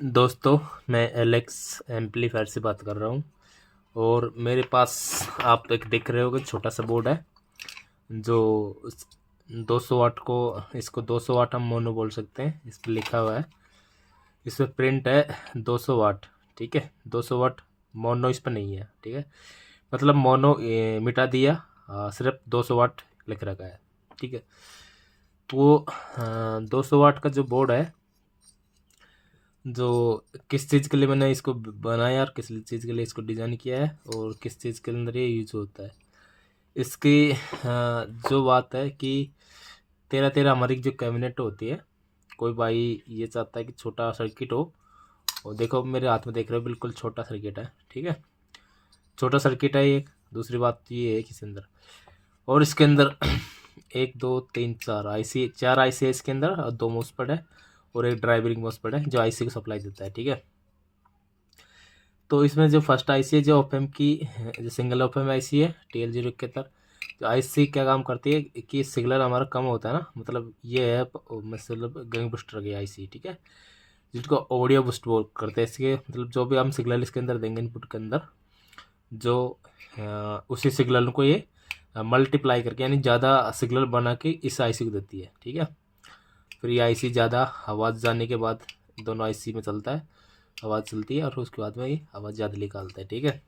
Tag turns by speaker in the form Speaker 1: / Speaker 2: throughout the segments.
Speaker 1: दोस्तों, मैं Alex amplifier से बात कर रहा हूँ और मेरे पास आप एक देख रहे होगे छोटा सा बोर्ड है जो 200 वाट को, इसको 200 वाट हम मोनो बोल सकते हैं। इस पर लिखा हुआ है, इस पर प्रिंट है 200 वाट। ठीक है, 200 वाट मोनो इस पर नहीं है। ठीक है, मतलब मोनो मिटा दिया, सिर्फ 200 वाट लिख रखा है। ठीक है, तो 200 वाट का जो बोर्ड है, जो किस चीज़ के लिए मैंने इसको बनाया और किस चीज़ के लिए इसको डिज़ाइन किया है और किस चीज़ के अंदर ये यूज होता है, इसकी जो बात है कि 13 हमारी जो कैबिनेट होती है, कोई भाई ये चाहता है कि छोटा सर्किट हो, और देखो मेरे हाथ में देख रहे हो बिल्कुल छोटा सर्किट है। ठीक है, छोटा सर्किट है एक। दूसरी बात ये है कि इसके अंदर, और इसके अंदर 1 2 3 4 आईसी, 4 आईसी है इसके अंदर, और 2 मॉसफेट है और एक ड्राइवरिंग मॉसफेट है जो आईसी को सप्लाई देता है। ठीक है, तो इसमें जो फर्स्ट आईसी है, जो ओपएम की जो सिंगल ओपएम आईसी है TL071, जो आईसी क्या काम करती है कि सिग्नल हमारा कम होता है ना, मतलब ये है मतलब गैंग बूस्टर की आईसी। ठीक है, जिसको ऑडियो बूस्ट बोल करते हैं। इसके मतलब जो भी हम सिग्नल इसके अंदर देंगे इनपुट के अंदर, जो उसी सिग्नल को ये मल्टीप्लाई करके यानी ज़्यादा सिग्नल बना के इस आईसी को देती है। ठीक है, फिर ये आईसी ज़्यादा आवाज़ जाने के बाद दोनों आईसी में चलता है, आवाज़ चलती है और उसके बाद में ये आवाज़ ज़्यादा निकालता है। ठीक है,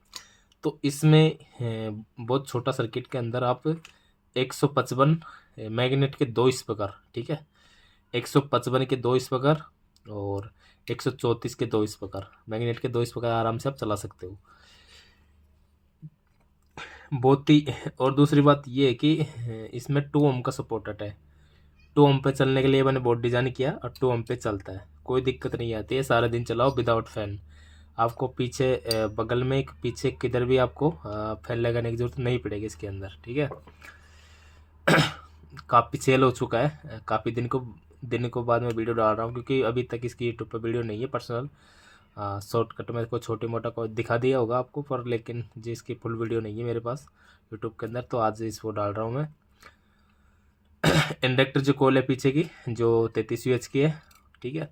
Speaker 1: तो इसमें बहुत छोटा सर्किट के अंदर आप 155 मैग्नेट के 2 स्पीकर, ठीक है, 155 के 2 स्पीकर और 134 के 2 स्पीकर, मैग्नेट के 2 स्पीकर आराम से आप चला सकते हो। बहुत ही, और दूसरी बात ये है कि इसमें 2 ओम का सपोर्टेड है। 2 ओम पे चलने के लिए मैंने बोर्ड डिज़ाइन किया और 2 ओम पे चलता है, कोई दिक्कत नहीं आती है। सारा दिन चलाओ विदाउट फैन। आपको पीछे बगल में एक पीछे किधर भी आपको फैन लगाने की ज़रूरत नहीं पड़ेगी इसके अंदर। ठीक है, काफ़ी सेल हो चुका है, काफ़ी दिन को बाद में वीडियो डाल रहा हूँ, क्योंकि अभी तक इसकी यूट्यूब पर वीडियो नहीं है। पर्सनल शॉर्टकट में को छोटी मोटा को दिखा दिया होगा आपको, पर लेकिन जिसकी फुल वीडियो नहीं है मेरे पास यूट्यूब के अंदर, तो आज इसको डाल रहा हूँ मैं। इंडक्टर जो कोल है पीछे की, जो 33 UH की है। ठीक है,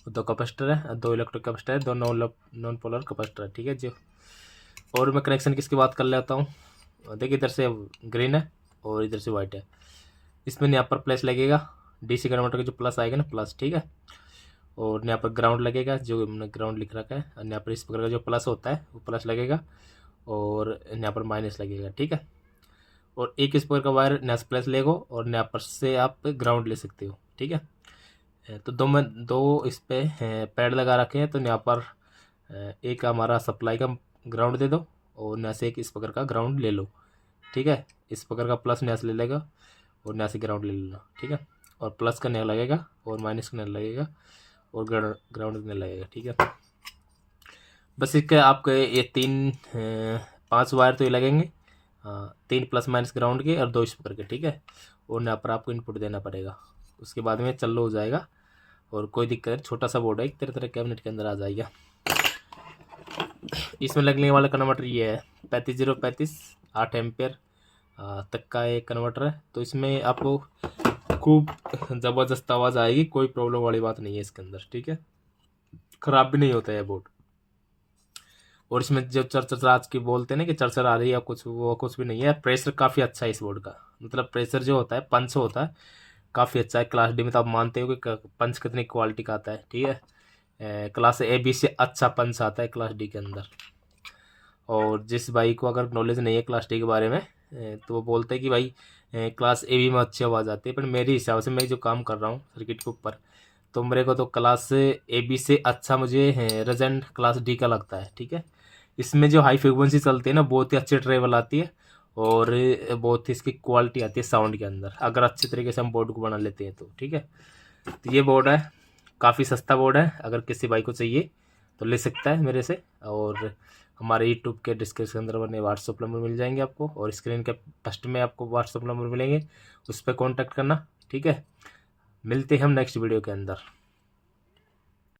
Speaker 1: 2 कैपेसिटर है, 2 इलेक्ट्रिक कैपेसिटर है, 2 नॉन पोलर कैपेसिटर है। ठीक है जो, और मैं कनेक्शन किसकी बात कर लेता हूँ। देखिए इधर से ग्रीन है और इधर से वाइट है। इसमें यहाँ पर प्लस लगेगा, DC कन्वर्टर का जो प्लस आएगा ना, प्लस। ठीक है, और यहाँ पर ग्राउंड लगेगा, जो हमने ग्राउंड लिख रखा है, और यहाँ पर इस प्रकार का जो प्लस होता है वो प्लस लगेगा, और यहाँ पर माइनस लगेगा। ठीक है, और एक स्क्वायर का वायर यहाँ से प्लस लेगो और यहाँ पर से आप ग्राउंड ले सकते हो। ठीक है, तो दो इस पे पैड लगा रखे हैं, तो यहाँ पर एक हमारा सप्लाई का ग्राउंड दे दो और यहाँ से एक इस प्रकार का ग्राउंड ले लो। ठीक है, इस प्रकार का प्लस यहाँ से ले लेगा और यहाँ से ग्राउंड ले लेना। ठीक है, और प्लस का नया लगेगा और माइनस का नया लगेगा और ग्राउंड का लगेगा। ठीक है, बस इसके आपके ये 5 वायर तो ये लगेंगे, 3 प्लस माइनस ग्राउंड के और 2 स्पीकर के। ठीक है, और यहाँ पर आपको इनपुट देना पड़ेगा, उसके बाद में चालू हो जाएगा और कोई दिक्कत नहीं। छोटा सा बोर्ड है, एक तरह कैबिनेट के अंदर आ जाएगा। इसमें लगने वाला कन्वर्टर ये है 35035 8 एम्पेयर तक का एक कन्वर्टर है। तो इसमें आपको खूब ज़बरदस्त आवाज़ आएगी, कोई प्रॉब्लम वाली बात नहीं है इसके अंदर। ठीक है, ख़राब भी नहीं होता है बोर्ड। और इसमें जो चरचर आज की बोलते हैं ना कि चरचर आ रही है कुछ, वो कुछ भी नहीं है। प्रेशर काफ़ी अच्छा है इस बोर्ड का, मतलब प्रेशर जो होता है, पंच होता है, काफ़ी अच्छा है। क्लास डी में तो आप मानते हो कि पंच कितनी क्वालिटी का आता है। ठीक है, क्लास AB से अच्छा पंच आता है क्लास डी के अंदर। और जिस भाई को अगर नॉलेज नहीं है क्लास डी के बारे में, तो वो बोलते हैं कि भाई क्लास AB में अच्छी आवाज़ आती है, पर मेरे हिसाब से मैं जो काम कर रहा हूँ सर्किट के ऊपर, तो मेरे को तो क्लास AB से अच्छा मुझे रेजेंट क्लास डी का लगता है। ठीक है, इसमें जो हाई फ्रिक्वेंसी चलती है ना, बहुत ही अच्छी ट्रेवल आती है और बहुत ही इसकी क्वालिटी आती है साउंड के अंदर, अगर अच्छे तरीके से हम बोर्ड को बना लेते हैं तो। ठीक है, तो ये बोर्ड है, काफ़ी सस्ता बोर्ड है, अगर किसी भाई को चाहिए तो ले सकता है मेरे से। और हमारे यूट्यूब के डिस्क्रिप्शन के अंदर बने व्हाट्सअप नंबर मिल जाएंगे आपको, और स्क्रीन के फर्स्ट में आपको व्हाट्सअप नंबर मिलेंगे, उस पर कॉन्टैक्ट करना। ठीक है, मिलते हैं हम नेक्स्ट वीडियो के अंदर।